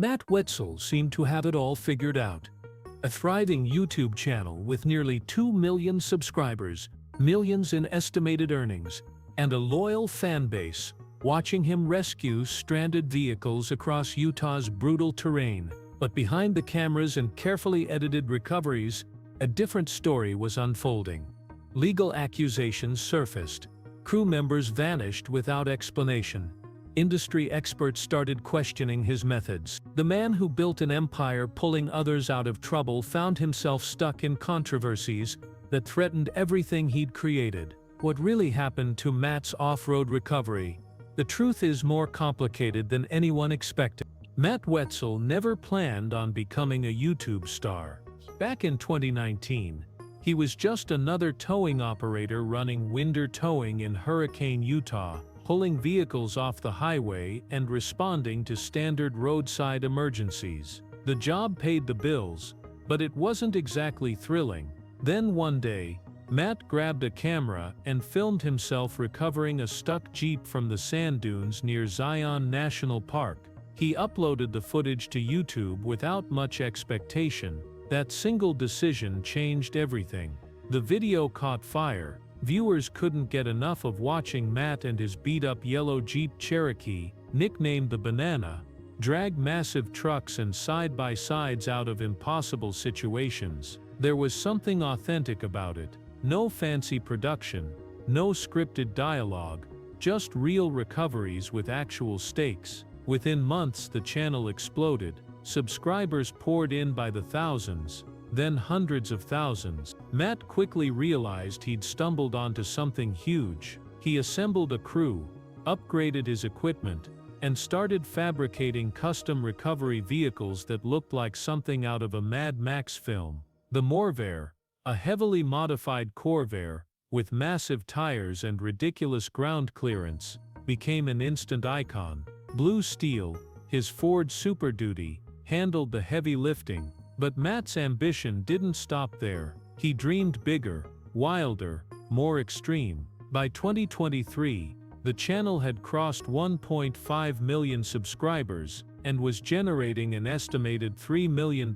Matt Wetzel seemed to have it all figured out. A thriving YouTube channel with nearly 2 million subscribers, millions in estimated earnings, and a loyal fan base watching him rescue stranded vehicles across Utah's brutal terrain. But behind the cameras and carefully edited recoveries, a different story was unfolding. Legal accusations surfaced. Crew members vanished without explanation. Industry experts started questioning his methods. The man who built an empire pulling others out of trouble found himself stuck in controversies that threatened everything he'd created. What really happened to Matt's off-road recovery? The truth is more complicated than anyone expected. Matt Wetzel never planned on becoming a YouTube star. Back in 2019, he was just another towing operator running winter towing in Hurricane, Utah, pulling vehicles off the highway and responding to standard roadside emergencies. The job paid the bills, but it wasn't exactly thrilling. Then one day, Matt grabbed a camera and filmed himself recovering a stuck Jeep from the sand dunes near Zion National Park. He uploaded the footage to YouTube without much expectation. That single decision changed everything. The video caught fire. Viewers couldn't get enough of watching Matt and his beat-up yellow Jeep Cherokee, nicknamed the Banana, drag massive trucks and side-by-sides out of impossible situations. There was something authentic about it. No fancy production, no scripted dialogue, just real recoveries with actual stakes. Within months, the channel exploded. Subscribers poured in by the thousands, then hundreds of thousands. Matt quickly realized he'd stumbled onto something huge. He assembled a crew, upgraded his equipment, and started fabricating custom recovery vehicles that looked like something out of a Mad Max film. The Morvair, a heavily modified Corvair, with massive tires and ridiculous ground clearance, became an instant icon. Blue Steel, his Ford Super Duty, handled the heavy lifting. But Matt's ambition didn't stop there. He dreamed bigger, wilder, more extreme. By 2023, the channel had crossed 1.5 million subscribers and was generating an estimated $3 million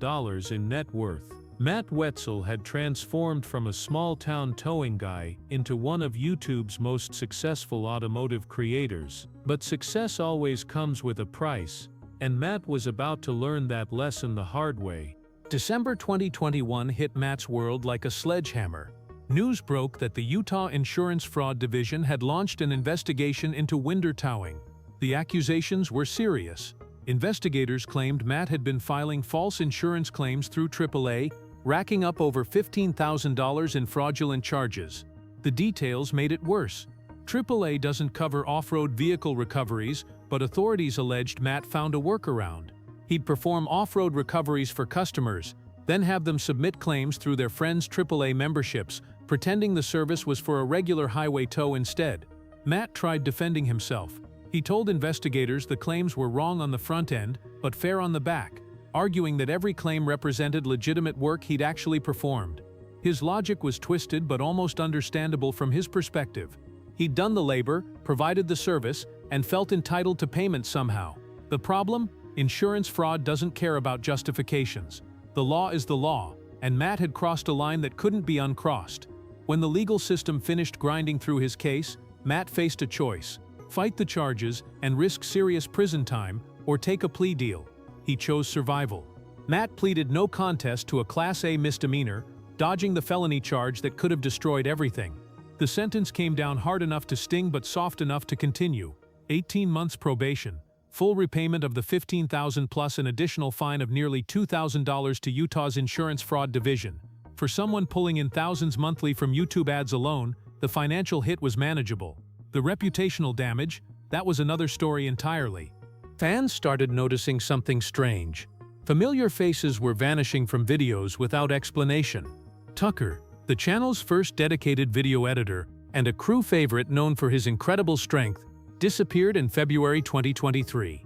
in net worth. Matt Wetzel had transformed from a small-town towing guy into one of YouTube's most successful automotive creators. But success always comes with a price, and Matt was about to learn that lesson the hard way. December 2021 hit Matt's world like a sledgehammer. News broke that the Utah Insurance Fraud Division had launched an investigation into winter towing. The accusations were serious. Investigators claimed Matt had been filing false insurance claims through AAA, racking up over $15,000 in fraudulent charges. The details made it worse. AAA doesn't cover off-road vehicle recoveries, but authorities alleged Matt found a workaround. He'd perform off-road recoveries for customers, then have them submit claims through their friends' AAA memberships, pretending the service was for a regular highway tow instead. Matt tried defending himself. He told investigators the claims were wrong on the front end, but fair on the back, arguing that every claim represented legitimate work he'd actually performed. His logic was twisted but almost understandable from his perspective. He'd done the labor, provided the service, and felt entitled to payment somehow. The problem? Insurance fraud doesn't care about justifications. The law is the law, and Matt had crossed a line that couldn't be uncrossed. When the legal system finished grinding through his case, Matt faced a choice: fight the charges and risk serious prison time, or take a plea deal. He chose survival. Matt pleaded no contest to a Class A misdemeanor, dodging the felony charge that could have destroyed everything. The sentence came down hard enough to sting but soft enough to continue. 18 months probation, full repayment of the $15,000 plus an additional fine of nearly $2,000 to Utah's Insurance Fraud Division. For someone pulling in thousands monthly from YouTube ads alone, the financial hit was manageable. The reputational damage, that was another story entirely. Fans started noticing something strange. Familiar faces were vanishing from videos without explanation. Tucker, the channel's first dedicated video editor and a crew favorite known for his incredible strength, disappeared in February 2023.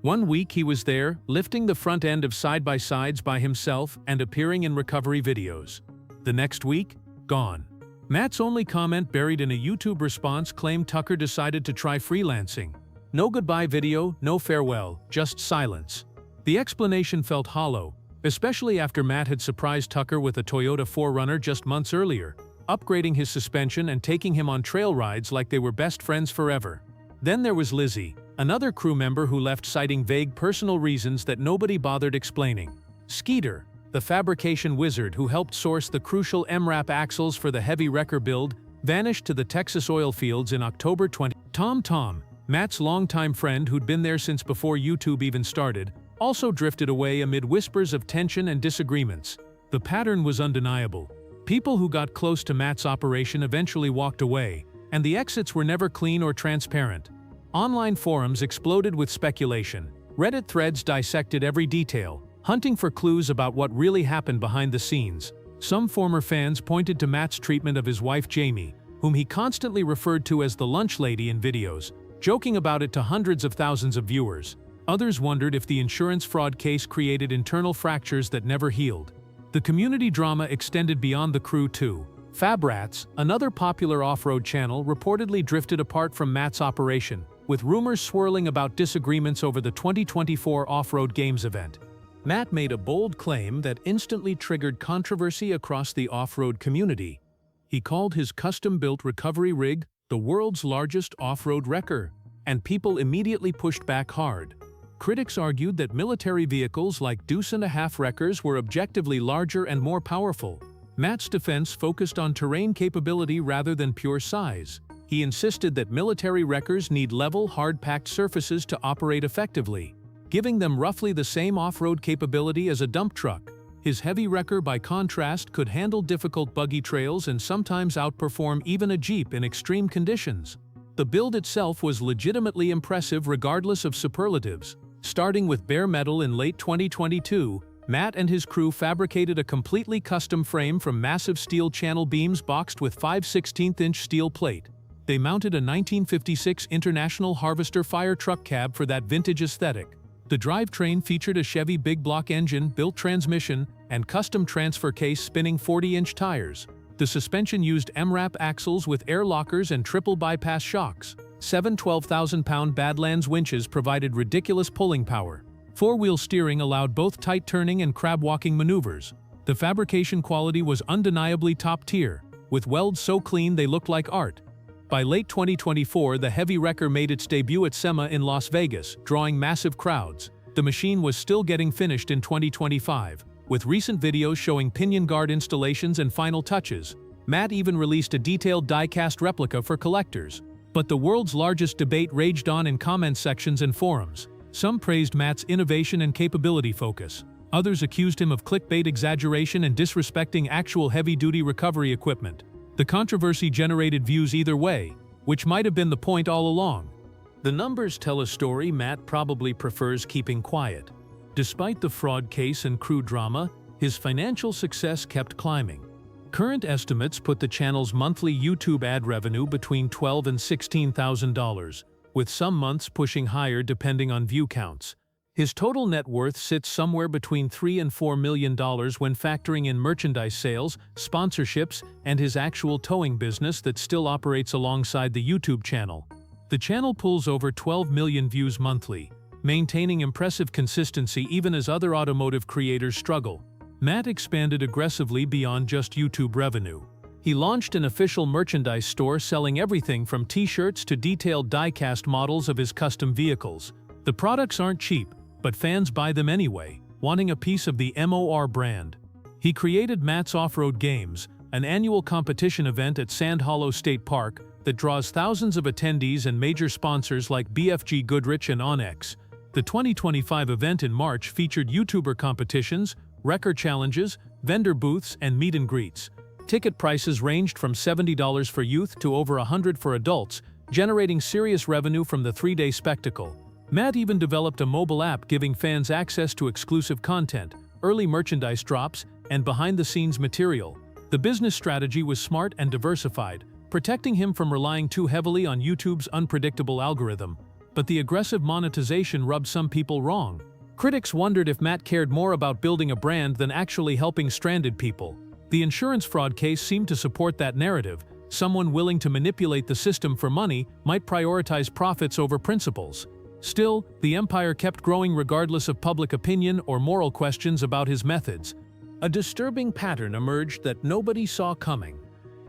One week he was there, lifting the front end of side-by-sides by himself and appearing in recovery videos. The next week, gone. Matt's only comment buried in a YouTube response claimed Tucker decided to try freelancing. No goodbye video, no farewell, just silence. The explanation felt hollow, especially after Matt had surprised Tucker with a Toyota 4Runner just months earlier, upgrading his suspension and taking him on trail rides like they were best friends forever. Then there was Lizzie, another crew member who left citing vague personal reasons that nobody bothered explaining. Skeeter, the fabrication wizard who helped source the crucial MRAP axles for the heavy wrecker build, vanished to the Texas oil fields in October 20. Tom, Matt's longtime friend who'd been there since before YouTube even started, also drifted away amid whispers of tension and disagreements. The pattern was undeniable. People who got close to Matt's operation eventually walked away, and the exits were never clean or transparent. Online forums exploded with speculation. Reddit threads dissected every detail, hunting for clues about what really happened behind the scenes. Some former fans pointed to Matt's treatment of his wife Jamie, whom he constantly referred to as the lunch lady in videos, joking about it to hundreds of thousands of viewers. Others wondered if the insurance fraud case created internal fractures that never healed. The community drama extended beyond the crew too. Fabrats, another popular off-road channel, reportedly drifted apart from Matt's operation, with rumors swirling about disagreements over the 2024 off-road games event. Matt made a bold claim that instantly triggered controversy across the off-road community. He called his custom-built recovery rig the world's largest off-road wrecker, and people immediately pushed back hard. Critics argued that military vehicles like deuce-and-a-half wreckers were objectively larger and more powerful. Matt's defense focused on terrain capability rather than pure size. He insisted that military wreckers need level, hard-packed surfaces to operate effectively, giving them roughly the same off-road capability as a dump truck. His heavy wrecker, by contrast, could handle difficult buggy trails and sometimes outperform even a Jeep in extreme conditions. The build itself was legitimately impressive regardless of superlatives. Starting with bare metal in late 2022, Matt and his crew fabricated a completely custom frame from massive steel channel beams boxed with 5/16-inch steel plate. They mounted a 1956 International Harvester fire truck cab for that vintage aesthetic. The drivetrain featured a Chevy big block engine, built transmission, and custom transfer case spinning 40-inch tires. The suspension used MRAP axles with air lockers and triple bypass shocks. 7 12,000-pound Badlands winches provided ridiculous pulling power. Four-wheel steering allowed both tight turning and crab-walking maneuvers. The fabrication quality was undeniably top-tier, with welds so clean they looked like art. By late 2024, the heavy wrecker made its debut at SEMA in Las Vegas, drawing massive crowds. The machine was still getting finished in 2025, with recent videos showing pinion guard installations and final touches. Matt even released a detailed die-cast replica for collectors. But the world's largest debate raged on in comment sections and forums. Some praised Matt's innovation and capability focus. Others accused him of clickbait exaggeration and disrespecting actual heavy-duty recovery equipment. The controversy generated views either way, which might have been the point all along. The numbers tell a story Matt probably prefers keeping quiet. Despite the fraud case and crew drama, his financial success kept climbing. Current estimates put the channel's monthly YouTube ad revenue between $12,000 and $16,000, with some months pushing higher depending on view counts. His total net worth sits somewhere between $3 and $4 million when factoring in merchandise sales, sponsorships, and his actual towing business that still operates alongside the YouTube channel. The channel pulls over 12 million views monthly, maintaining impressive consistency even as other automotive creators struggle. Matt expanded aggressively beyond just YouTube revenue. He launched an official merchandise store selling everything from t-shirts to detailed die-cast models of his custom vehicles. The products aren't cheap, but fans buy them anyway, wanting a piece of the MOR brand. He created Matt's Off-Road Games, an annual competition event at Sand Hollow State Park that draws thousands of attendees and major sponsors like BFG Goodrich and Onyx. The 2025 event in March featured YouTuber competitions, wrecker challenges, vendor booths, and meet and greets. Ticket prices ranged from $70 for youth to over $100 for adults, generating serious revenue from the three-day spectacle. Matt even developed a mobile app giving fans access to exclusive content, early merchandise drops, and behind-the-scenes material. The business strategy was smart and diversified, protecting him from relying too heavily on YouTube's unpredictable algorithm. But the aggressive monetization rubbed some people wrong. Critics wondered if Matt cared more about building a brand than actually helping stranded people. The insurance fraud case seemed to support that narrative. Someone willing to manipulate the system for money might prioritize profits over principles. Still, the empire kept growing regardless of public opinion or moral questions about his methods. A disturbing pattern emerged that nobody saw coming.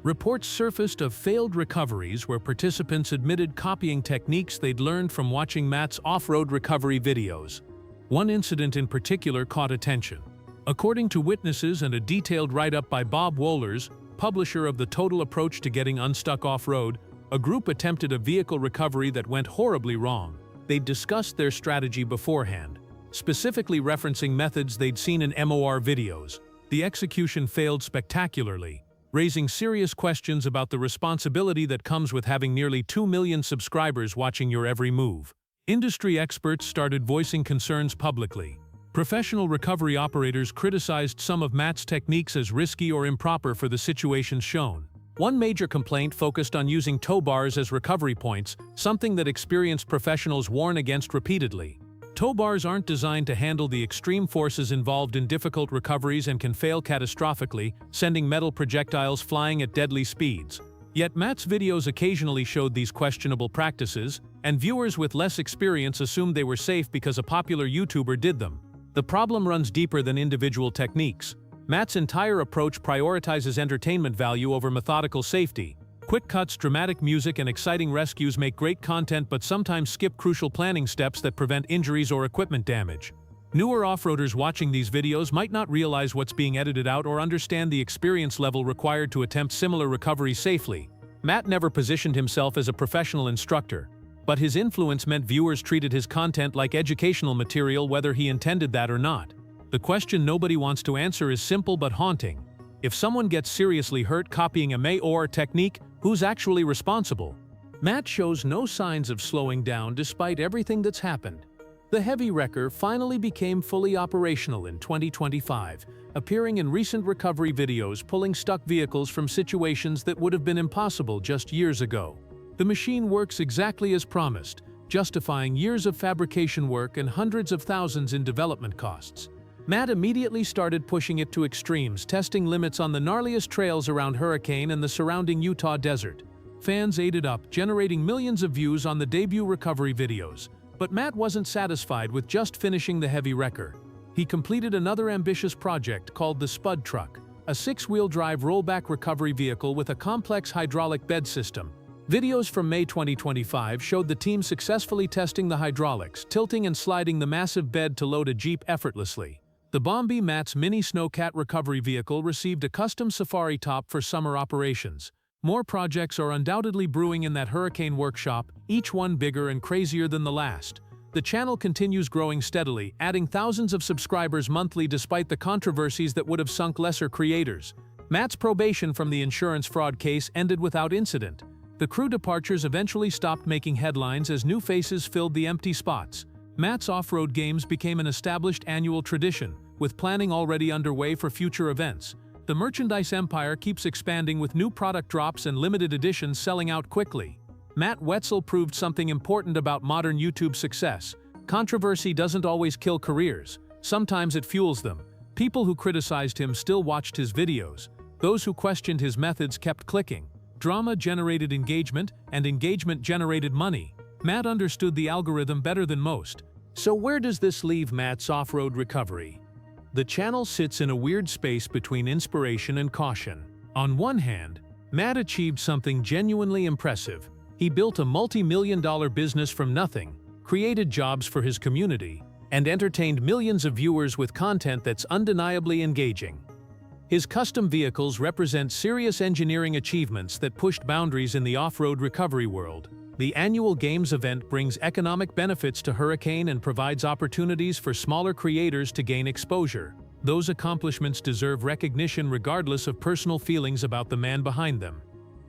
Reports surfaced of failed recoveries where participants admitted copying techniques they'd learned from watching Matt's off-road recovery videos. One incident in particular caught attention. According to witnesses and a detailed write-up by Bob Wohlers, publisher of The Total Approach to Getting Unstuck Off-Road, a group attempted a vehicle recovery that went horribly wrong. They'd discussed their strategy beforehand, specifically referencing methods they'd seen in MOR videos. The execution failed spectacularly, raising serious questions about the responsibility that comes with having nearly 2 million subscribers watching your every move. Industry experts started voicing concerns publicly. Professional recovery operators criticized some of Matt's techniques as risky or improper for the situations shown. One major complaint focused on using tow bars as recovery points, something that experienced professionals warn against repeatedly. Tow bars aren't designed to handle the extreme forces involved in difficult recoveries and can fail catastrophically, sending metal projectiles flying at deadly speeds. Yet Matt's videos occasionally showed these questionable practices, and viewers with less experience assumed they were safe because a popular YouTuber did them. The problem runs deeper than individual techniques. Matt's entire approach prioritizes entertainment value over methodical safety. Quick cuts, dramatic music, and exciting rescues make great content but sometimes skip crucial planning steps that prevent injuries or equipment damage. Newer off-roaders watching these videos might not realize what's being edited out or understand the experience level required to attempt similar recoveries safely. Matt never positioned himself as a professional instructor, but his influence meant viewers treated his content like educational material whether he intended that or not. The question nobody wants to answer is simple but haunting. If someone gets seriously hurt copying a MOR technique, who's actually responsible? Matt shows no signs of slowing down despite everything that's happened. The heavy wrecker finally became fully operational in 2025, appearing in recent recovery videos pulling stuck vehicles from situations that would have been impossible just years ago. The machine works exactly as promised, justifying years of fabrication work and hundreds of thousands in development costs. Matt immediately started pushing it to extremes, testing limits on the gnarliest trails around Hurricane and the surrounding Utah desert. Fans ate it up, generating millions of views on the debut recovery videos. But Matt wasn't satisfied with just finishing the heavy wrecker. He completed another ambitious project called the Spud Truck, a 6-wheel drive rollback recovery vehicle with a complex hydraulic bed system. Videos from May 2025 showed the team successfully testing the hydraulics, tilting and sliding the massive bed to load a Jeep effortlessly. The Bombi Matt's mini snowcat recovery vehicle received a custom safari top for summer operations. More projects are undoubtedly brewing in that Hurricane workshop, each one bigger and crazier than the last. The channel continues growing steadily, adding thousands of subscribers monthly despite the controversies that would have sunk lesser creators. Matt's probation from the insurance fraud case ended without incident. The crew departures eventually stopped making headlines as new faces filled the empty spots. Matt's off-road games became an established annual tradition, with planning already underway for future events. The merchandise empire keeps expanding with new product drops and limited editions selling out quickly. Matt Wetzel proved something important about modern YouTube success. Controversy doesn't always kill careers. Sometimes it fuels them. People who criticized him still watched his videos. Those who questioned his methods kept clicking. Drama generated engagement, and engagement generated money. Matt understood the algorithm better than most. So where does this leave Matt's off-road recovery? The channel sits in a weird space between inspiration and caution. On one hand, Matt achieved something genuinely impressive. He built a multi-million-dollar business from nothing, created jobs for his community, and entertained millions of viewers with content that's undeniably engaging. His custom vehicles represent serious engineering achievements that pushed boundaries in the off-road recovery world. The annual Games event brings economic benefits to Hurricane and provides opportunities for smaller creators to gain exposure. Those accomplishments deserve recognition regardless of personal feelings about the man behind them.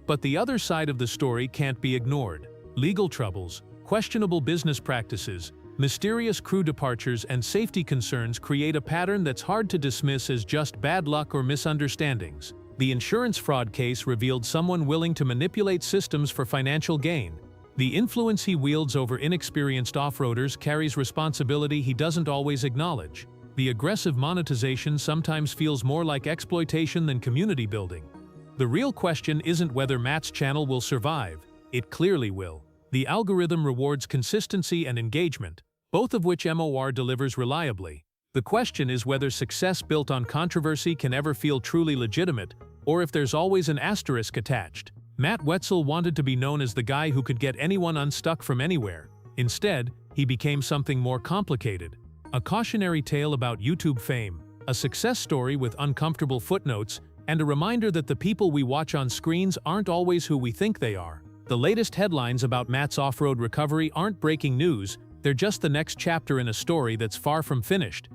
But the other side of the story can't be ignored. Legal troubles, questionable business practices, mysterious crew departures, and safety concerns create a pattern that's hard to dismiss as just bad luck or misunderstandings. The insurance fraud case revealed someone willing to manipulate systems for financial gain. The influence he wields over inexperienced off-roaders carries responsibility he doesn't always acknowledge. The aggressive monetization sometimes feels more like exploitation than community building. The real question isn't whether Matt's channel will survive. It clearly will. The algorithm rewards consistency and engagement, both of which MOR delivers reliably. The question is whether success built on controversy can ever feel truly legitimate, or if there's always an asterisk attached. Matt Wetzel wanted to be known as the guy who could get anyone unstuck from anywhere. Instead, he became something more complicated. A cautionary tale about YouTube fame, a success story with uncomfortable footnotes, and a reminder that the people we watch on screens aren't always who we think they are. The latest headlines about Matt's off-road recovery aren't breaking news, they're just the next chapter in a story that's far from finished.